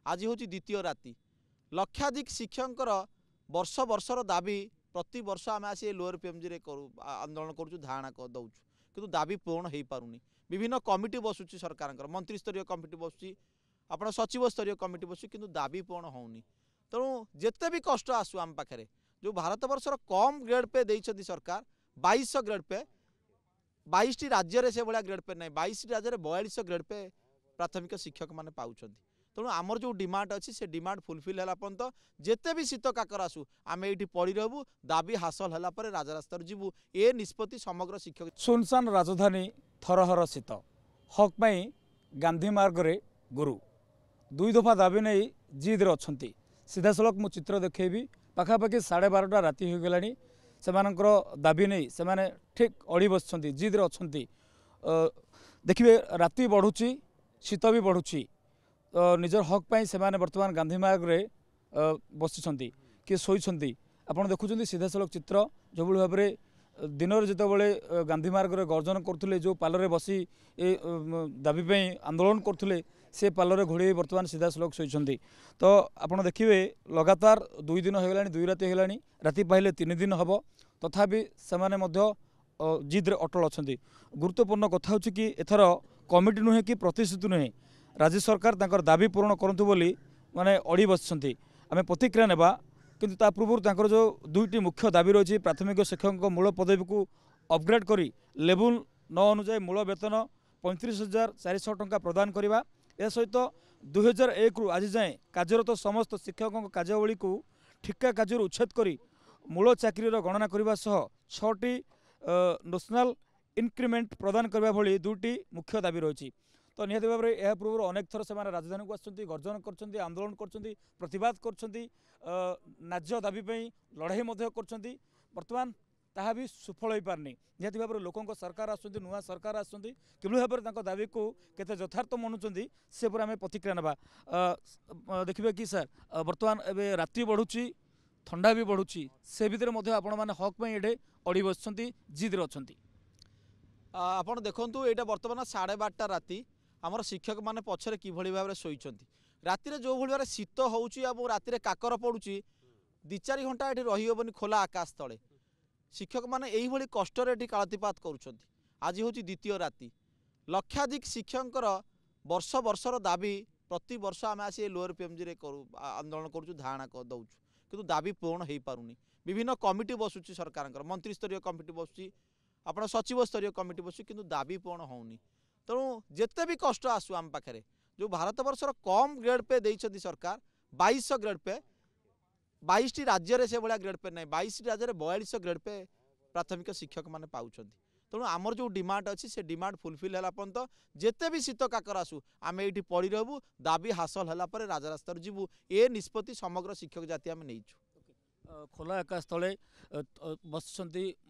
आज हूँ द्वितीय राति लक्षाधिक शिक्षकर वर्ष वर्षर दाबी प्रति वर्ष आम आसी लोअर पीएमजी रे आंदोलन करूँ धारणा दौचु किंतु दाबी पूर्ण हो पारुनी। विभिन्न कमिटी बसुची सरकार मंत्री स्तरीय कमिटी बसुची आप सचिव स्तरीय कमिटी बसुची किंतु दाबी पूर्ण होनी। तेणु जिते भी कष्ट आसू आम पाखे जो भारत वर्षर कम ग्रेड पे देती सरकार 2200 ग्रेड पे 22 टी राज्य से भाया ग्रेड पे ना 22 राज्य 4200 ग्रेड पे प्राथमिक शिक्षक मैंने पाँच। तेणु आमर जो डिमांड अच्छी से डिमांड फुलफिल है पर्यंत जिते भी शीत काकर आसू आम ये पड़ी रहू दाबी हासिल है राजरास्तार जीवु ए निष्पत्ति समग्र शिक्षक। सुनसान राजधानी थरहर शीत हक पाई गांधी मार्ग रे गुरु दुई दफा दाबी नहीं जिद्रे अच्छा सीधा सड़क मु चित्र देखी पाखापाखि 12:30 राति हो गलानी सेमानकर दाबी नहीं से ठीक अड़ी बस जिद्रे अच्छा देखिए राति बढ़ुची शीत भी बढ़ुची निजर हक पाई से बर्तमान गांधी मार्ग रे बसी किए शोती आपड़ देखुं सीधा सड़क चित्र जो भाव में दिन में जिते गांधी मार्ग रे गर्जन करते जो पालरे बसी ए दाबी आंदोलन करते से पालरे घोड़े बर्तमान सीधा सड़क शोती। तो आपड़ देखिए लगातार 2 दिन हो गलानी 2 राति होगानी राति पाइले 3 दिन हम तथापि से जिद्रे अटल अच्छा। गुरुत्वपूर्ण कथा हूँ कि एथर कमिटी नुहे कि प्रतिश्रुति नुहे राज्य सरकार तांकर दाबी पूरण करंतु बोली माने अड़ी बसछंती आमे प्रतिक्रिया नेबा किंतु ता पूर्व तांकर जो 2टी मुख्य दाबी रही प्राथमिक शिक्षक मूल पदवी को अपग्रेड करी लेवल 9 अनुसार मूल वेतन 35,400 टंका प्रदान करवा ए सहित 2001 रु आज जाए कार्यरत समस्त शिक्षकों कार्यावली को ठिका कार्य उच्छेद करी मूल चाकरीर गणना करने सह 6टी नेशनल इनक्रिमेंट प्रदान करने भली 2टी मुख्य दाबी रही। तो निहत भाव में यह पूर्व अनेक थर से राजधानी को आसुँच गर्जन कर आंदोलन कर प्रतिवाद कर न्याज्य दाबी लड़ाई कर बर्तमान ताहा भी सुफल हो पारनी। निहत भाव में लोकों सरकार आसुँच नुआ सरकार आसुँच किभली भाव में दाबी को केते यथार्थ मनुंट से पर आम प्रतिक्रिया ना देखिए कि सर बर्तमान एवं राति बढ़ुची ठंडा भी बढ़ुची से भितर आपण मैंने हक ये अड़ी बस जिद्रे अच्छा। आपड़ देखु यहाँ बर्तमान 12:30 राति आमर शिक्षक मैंने पछरे किभली भाव में शोइछंती राति जो भाव में शीत होउची राति काकर पड़ुची 2-4 घंटा ये रहीहबनी खोला आकाश तले शिक्षक मैंने यही कष्ट कालातीपात करुँच। आज हूँ द्वितीय राति लक्षाधिक शिक्षकर वर्ष वर्षर दाबी प्रति वर्ष आम आसी लोअर पीएमजी रे आंदोलन करूँ धारणा दौचु किंतु दाबी पूर्ण हो पारुनी। विभिन्न कमिटी बसुची सरकार मंत्री स्तरीय कमिटी बसुची आप सचिव स्तरीय कमिटी बसुची किंतु दाबी पूर्ण होनी। तेणु जिते भी कष्ट आसू आम पाखे जो भारत वर्षर कम ग्रेड पे देती सरकार 2200 ग्रेड पे 22 टी राज्य से भाया ग्रेड पे ना 22 राज्य 4200 ग्रेड पे प्राथमिक शिक्षक मैंने पाँच। तेणु आमर जो डिमांड अच्छी से डिमांड फुलफिल है पर्यंत जिते भी शीत काकर आसू आम ये पड़ी रहू दाबी हासिल है राजरास्तार जीवु ए निष्पत्ति समग्र शिक्षक जाति आम नहीं। खोला आकाश तले बस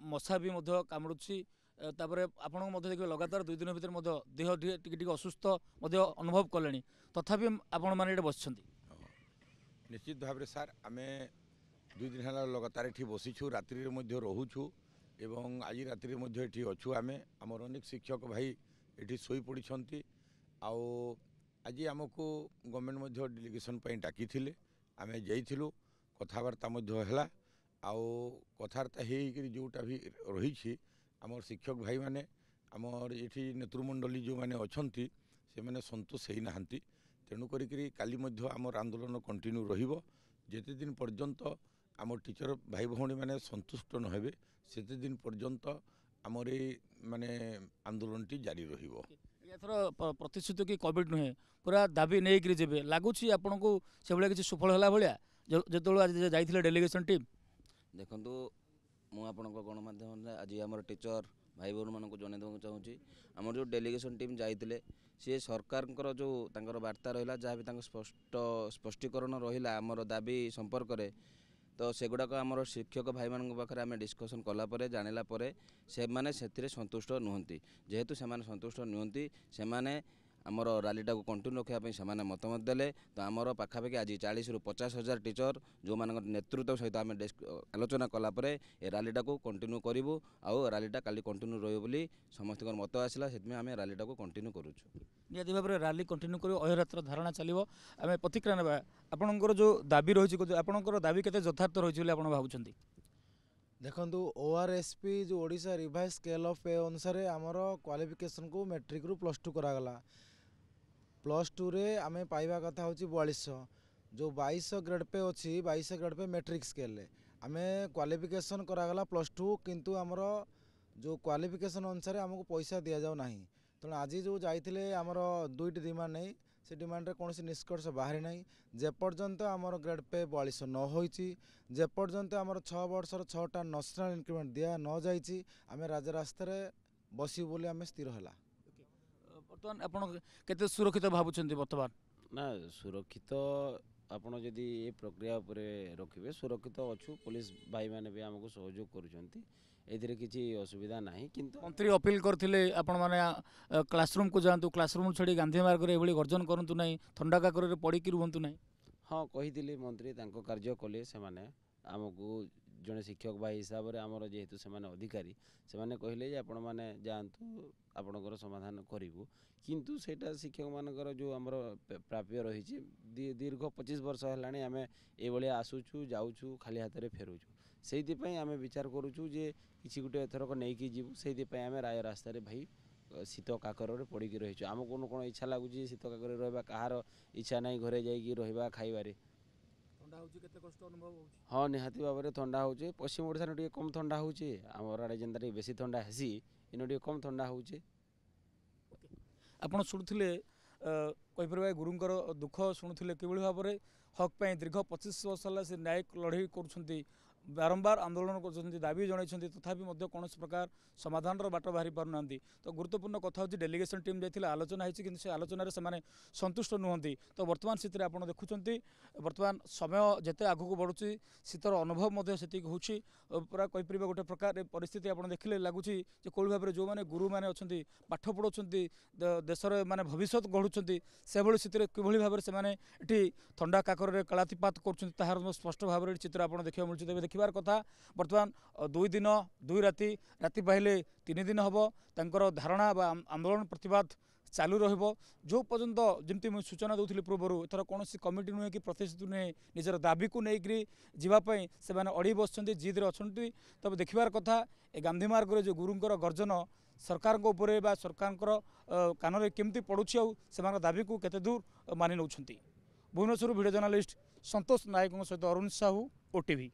मशा भी कामुड़ी आपको देखिए लगातार 2 दिन भितर देह टी असुस्थ अनुभव कले तथापि आपण मैंने बस निश्चित भाव में सार आम 2 दिन है लगातार ये बसीचु रात्रि रोचु एवं आज रात्रि ये अच्छु आम आमर अनेक शिक्षक भाई ये शोई पड़ी आज आमको गवर्नमेंट डेलीगेशन डाकी आम जाइलु कथबार्ता है कथबार्ता जोटा भी रही आमर शिक्षक भाई माने आमर ये नेतृमंडली जो मैंने अच्छा से मैंने संतोष होना तेणुक काली आमर आंदोलन कंटिन्यू रते दिन पर्यंत आम टीचर भाई भौणी मैंने संतुष्ट न हे सेते दिन पर्यंत आमर माने आंदोलन टी जारी रथर प्रतिश्रुति कि कोविड नुहे पूरा दाबी नहीं जी लगुच आपन को से भाया किसी सुफल है भाया जो आज जाइए डेलीगेशन टीम देखु मुझे गणमाध्यम आज आम टीचर भाई भौन मान जन चाहूँगी आम जो डेलीगेशन टीम जाते सी सरकार जो वार्ता रहा जहाँ भी स्पष्टीकरण रहा आमर दाबी संपर्क में तो सेगुड़ाक आमर शिक्षक भाई मान पाखे आम डिस्कसन कलापर जाना से संतुष्ट नुहति जेहेतु से संतुष्ट नुहति से ଆମର ରାଲିଟାକୁ କଣ୍ଟିନ୍ୟୁ ରଖିବା ପାଇଁ ସେମାନେ ମତାମତ ଦେଲେ। ତ ଆମର ପାଖାପାଖି ଆଜି 40ରୁ 50,000 ଟିଚର ଯେଉଁମାନଙ୍କ ନେତୃତ୍ୱ ସହିତ ଆମେ ଆଲୋଚନା କଲା ପରେ ଏ ରାଲିଟାକୁ କଣ୍ଟିନ୍ୟୁ କରିବୁ। ଆଉ ରାଲିଟା କାଲି କଣ୍ଟିନ୍ୟୁ ରହିବ ବୋଲି ସମସ୍ତଙ୍କର ମତ ଆସିଲା, ସେଥିପାଇଁ ଆମେ ରାଲିଟାକୁ କଣ୍ଟିନ୍ୟୁ କରୁଛୁ। ନିହାତି ଭାବରେ ରାଲି କଣ୍ଟିନ୍ୟୁ କରିବ, ଅହୋରାତ୍ର ଧାରଣା ଚାଲିବ। ଆମେ ପ୍ରତିକ୍ରିୟା ନେବା। ଆପଣଙ୍କର ଯେଉଁ ଦାବି ରହିଛି, ଆପଣଙ୍କର ଦାବି କେତେ ଯଥାର୍ଥ ରହିଛି ବୋଲି ଆପଣ ଭାବୁଛନ୍ତି? ଦେଖନ୍ତୁ ORSP ଯେଉଁ Odisha revise scale of pay ଅନୁସାରେ ଆମର କ୍ୱାଲିଫିକେସନ୍କୁ ମେଟ୍ରିକ୍ରୁ +2 କରାଗଲା। +2ରେ ଆମେ ପାଇବା କଥା ହେଉଛି 4200। ଯେଉଁ 2200 ଗ୍ରେଡ୍ ପେ ଅଛି, 2200 ଗ୍ରେଡ୍ ପେ ମେଟ୍ରିକ୍ ସ୍କେଲ୍ରେ ଆମେ କ୍ୱାଲିଫିକେସନ୍ କରାଗଲା +2, କିନ୍ତୁ ଆମର ଯେଉଁ କ୍ୱାଲିଫିକେସନ୍ ଅନୁସାରେ ଆମକୁ ପଇସା ଦିଆଯାଉ ନାହିଁ। ତେଣୁ ଆଜି ଯେଉଁ ଯାଇଥିଲେ ଆମର 2ଟି ଡିମାଣ୍ଡ ନେଇ, ସେ ଡିମାଣ୍ଡରେ କୌଣସି ନିଷ୍କର୍ଷ ବାହାରି ନାହିଁ। ଯେପର୍ଯ୍ୟନ୍ତ ଆମର ଗ୍ରେଡ୍ ପେ 4200 ନ ହୋଇଛି, ଯେପର୍ଯ୍ୟନ୍ତ ଆମର 6 ବର୍ଷର 6ଟା ନ୍ୟାସନାଲ୍ ଇନକ୍ରିମେଣ୍ଟ ଦିଆ ନ ଯାଇଛି, ଆମେ ରାଜରାସ୍ତାରେ ବସିବୁ ବୋଲି ଆମେ ସ୍ଥିର ହେଲା। ବର୍ତ୍ତମାନ ଆପଣ କେତେ ସୁରକ୍ଷିତ ଭାବୁଛନ୍ତି? ବର୍ତ୍ତମାନ ନା ସୁରକ୍ଷିତ ଆପଣ ଯଦି ଏ ପ୍ରକ୍ରିୟା ଉପରେ ରଖିବେ, ସୁରକ୍ଷିତ ଅଛୁ। ପୁଲିସ ଭାଇମାନେ ବି ଆମକୁ ସହଯୋଗ କରୁଛନ୍ତି, ଏଥିରେ କିଛି ଅସୁବିଧା ନାହିଁ। କିନ୍ତୁ ମନ୍ତ୍ରୀ ଅପିଲ କରିଥିଲେ ଆପଣମାନେ କ୍ଲାସରୁମ୍କୁ ଯାଆନ୍ତୁ, କ୍ଲାସରୁମ୍ ଛାଡ଼ି ଗାନ୍ଧୀ ମାର୍ଗରେ ଏଭଳି ଗର୍ଜନ କରନ୍ତୁ ନାହିଁ, ଥଣ୍ଡା କାକରରେ ପଡ଼ିକି ରୁହନ୍ତୁ ନାହିଁ। ହଁ କହିଥିଲି, ମନ୍ତ୍ରୀ ତାଙ୍କ କାର୍ଯ୍ୟ କଲେ। ସେମାନେ ଆମକୁ ଜଣେ ଶିକ୍ଷକ ଭାଇ ହିସାବରେ ଆମର ଯେହେତୁ ସେମାନେ ଅଧିକାରୀ, ସେମାନେ କହିଲେ ଯେ ଆପଣମାନେ ଯାଆନ୍ତୁ, ଆପଣଙ୍କର ସମାଧାନ କରିବୁ। କିନ୍ତୁ ସେଇଟା ଶିକ୍ଷକମାନଙ୍କର ଯେଉଁ ଆମର ପ୍ରାପ୍ୟ ରହିଛି, ଦୀର୍ଘ 25 ବର୍ଷ ହେଲାଣି ଆମେ ଏଇଭଳିଆ ଆସୁଛୁ, ଯାଉଛୁ, ଖାଲି ହାତରେ ଫେରୁଛୁ। ସେଇଥିପାଇଁ ଆମେ ବିଚାର କରୁଛୁ ଯେ କିଛି ଗୋଟେ ଏଥରକ ନେଇକି ଯିବୁ। ସେଇଥିପାଇଁ ଆମେ ରାସ୍ତାରେ ଭାଇ ଶୀତ କାକରରେ ପଡ଼ିକି ରହିଛୁ। ଆମକୁ କ'ଣ ଇଚ୍ଛା ଲାଗୁଛି ଶୀତ କାକରରେ ରହିବା? କାହାର ଇଚ୍ଛା ନାହିଁ ଘରେ ଯାଇକି ରହିବା, ଖାଇବାରେ। ଥଣ୍ଡା ହେଉଛି, କେତେ କଷ୍ଟ ଅନୁଭବ ହେଉଛି? ହଁ ନିହାତି ଭାବରେ ଥଣ୍ଡା ହେଉଛି। ପଶ୍ଚିମ ଓଡ଼ିଶାରେ ଟିକେ କମ୍ ଥଣ୍ଡା ହେଉଛି, ଆମର ଆଡ଼େ ଯେନ୍ତା ଟିକେ ବେଶୀ ଥଣ୍ଡା ହେସି, ଇନ ଟିକେ କମ୍ ଥଣ୍ଡା ହେଉଛି। ଆପଣ ଶୁଣୁଥିଲେ, କହିପାରିବା ଗୁରୁଙ୍କର ଦୁଃଖ ଶୁଣୁଥିଲେ, କିଭଳି ଭାବରେ ହକ୍ ପାଇଁ ଦୀର୍ଘ 25 ବର୍ଷ ହେଲା ସେ ନ୍ୟାୟିକ ଲଢ଼େଇ କରୁଛନ୍ତି, ବାରମ୍ବାର ଆନ୍ଦୋଳନ କରୁଛନ୍ତି, ଦାବି ଜଣାଇଛନ୍ତି, ତଥାପି ମଧ୍ୟ କୌଣସି ପ୍ରକାର ସମାଧାନର ବାଟ ବାହାରି ପାରୁନାହାନ୍ତି। ତ ଗୁରୁତ୍ୱପୂର୍ଣ୍ଣ କଥା ହେଉଛି ଡେଲିଗେସନ୍ ଟିମ୍ ଯାଇଥିଲେ, ଆଲୋଚନା ହେଇଛି, କିନ୍ତୁ ସେ ଆଲୋଚନାରେ ସେମାନେ ସନ୍ତୁଷ୍ଟ ନୁହନ୍ତି। ତ ବର୍ତ୍ତମାନ ସ୍ଥିତିରେ ଆପଣ ଦେଖୁଛନ୍ତି, ବର୍ତ୍ତମାନ ସମୟ ଯେତେ ଆଗକୁ ବଢ଼ୁଛି, ଶୀତର ଅନୁଭବ ମଧ୍ୟ ସେତିକି ହେଉଛି। ପୁରା କହିପାରିବେ ଗୋଟେ ପ୍ରକାର ପରିସ୍ଥିତି ଆପଣ ଦେଖିଲେ ଲାଗୁଛି ଯେ କେଉଁ ଭାବରେ ଯେଉଁମାନେ ଗୁରୁମାନେ ଅଛନ୍ତି, ପାଠ ପଢ଼ାଉଛନ୍ତି, ଦେଶରେ ମାନେ ଭବିଷ୍ୟତ ଗଢ଼ୁଛନ୍ତି, ସେଭଳି ସ୍ଥିତିରେ କିଭଳି ଭାବରେ ସେମାନେ ଏଠି ଥଣ୍ଡା କାକରରେ କାଳାତିପାତ କରୁଛନ୍ତି, ତାହାର ସ୍ପଷ୍ଟ ଭାବରେ ଚିତ୍ର ଆପଣ ଦେଖିବାକୁ ମିଳୁଛି। ତେବେ ଦେଖିବାର କଥା, ବର୍ତ୍ତମାନ 2 ଦିନ 2 ରାତି, ରାତି ପାଇଲେ 3 ଦିନ ହେବ ତାଙ୍କର ଧାରଣା ବା ଆନ୍ଦୋଳନ ପ୍ରତିବାଦ ଚାଲୁ ରହିବ। ଯେଉଁ ପର୍ଯ୍ୟନ୍ତ, ଯେମିତି ମୁଁ ସୂଚନା ଦେଉଥିଲି ପୂର୍ବରୁ, ଏଥର କୌଣସି କମିଟି ନୁହେଁ କି ପ୍ରତିଶୃତି ନୁହେଁ, ନିଜର ଦାବିକୁ ନେଇକରି ଯିବା ପାଇଁ ସେମାନେ ଅଡ଼ି ବସିଛନ୍ତି, ଜିଦ୍ରେ ଅଛନ୍ତି। ତେବେ ଦେଖିବାର କଥା, ଏ ଗାନ୍ଧୀ ମାର୍ଗରେ ଯେଉଁ ଗୁରୁଙ୍କର ଗର୍ଜନ ସରକାରଙ୍କ ଉପରେ ବା ସରକାରଙ୍କର କାନରେ କେମିତି ପଡ଼ୁଛି, ଆଉ ସେମାନଙ୍କ ଦାବିକୁ କେତେ ଦୂର ମାନି ନେଉଛନ୍ତି। ଭୁବନେଶ୍ୱରରୁ ଭିଡ଼ିଓ ଜର୍ଣ୍ଣାଲିଷ୍ଟ ସନ୍ତୋଷ ନାୟକଙ୍କ ସହିତ ଅରୁଣ ସାହୁ, OTV।